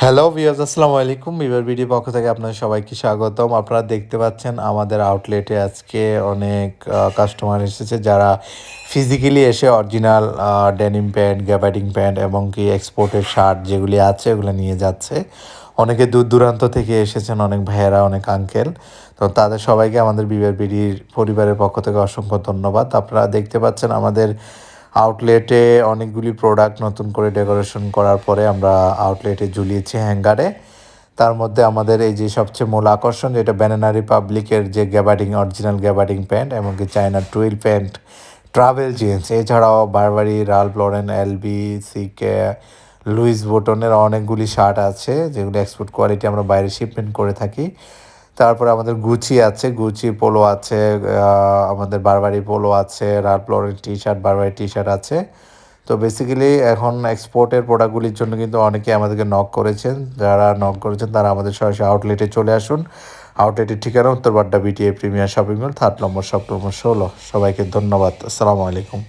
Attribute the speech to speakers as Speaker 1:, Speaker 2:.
Speaker 1: Hello viewers, আসসালামু আলাইকুম। Bieber BD পক্ষ থেকে আপনাদের সবাইকে স্বাগতম। আপনারা দেখতে পাচ্ছেন আমাদের আউটলেটে আজকে অনেক কাস্টমার এসেছে যারা ফিজিক্যালি এসে original denim pant, gabardine pant এবং কি এক্সপোর্টের শার্ট যেগুলি আছে ওগুলো নিয়ে যাচ্ছে। অনেকে দূর দূরান্ত থেকে এসেছেন, অনেক ভাইয়েরা, অনেক আঙ্কেল। তো তাদের সবাইকে আমাদের বিবার বিডির পরিবারের পক্ষ থেকে অসংখ্য ধন্যবাদ। আপনারা দেখতে পাচ্ছেন আমাদের আউটলেটে অনেকগুলি প্রোডাক্ট নতুন করে ডেকোরেশন করার পরে আমরা আউটলেটে ঝুলিয়েছি হ্যাঙ্গারে। তার মধ্যে আমাদের এই যে সবচেয়ে মূল আকর্ষণ, যেটা ব্যানানা রিপাবলিকের যে গ্যাবার্ডিং, অরিজিনাল গ্যাবার্ডিং প্যান্ট, এমনকি চায়নার টুইল প্যান্ট, ট্রাভেল জিন্স, এছাড়াও বারবারি, রাল্ফ লরেন, এলবি, সিকে, লুইস বুটনের অনেকগুলি শার্ট আছে যেগুলি এক্সপোর্ট কোয়ালিটি আমরা বাইরে শিপমেন্ট করে থাকি। তারপরে আমাদের গুচি আছে, গুচি পোলো আছে, আমাদের বারবারি পোলো আছে, রাল্ফ লরেন টি-শার্ট, বারবারি টি-শার্ট আছে। তো বেসিক্যালি এখন এক্সপোর্টের প্রোডাক্টগুলির জন্য কিন্তু অনেকে আমাদেরকে নক করেছেন। যারা নক করেছেন তারা আমাদের সরাসরি আউটলেটে চলে আসুন। আউটলেটের ঠিকানা উত্তর Badda BTA premier shopping mall, 3 নম্বর শপ নম্বর 16। সবাইকে ধন্যবাদ। আসসালামু আলাইকুম।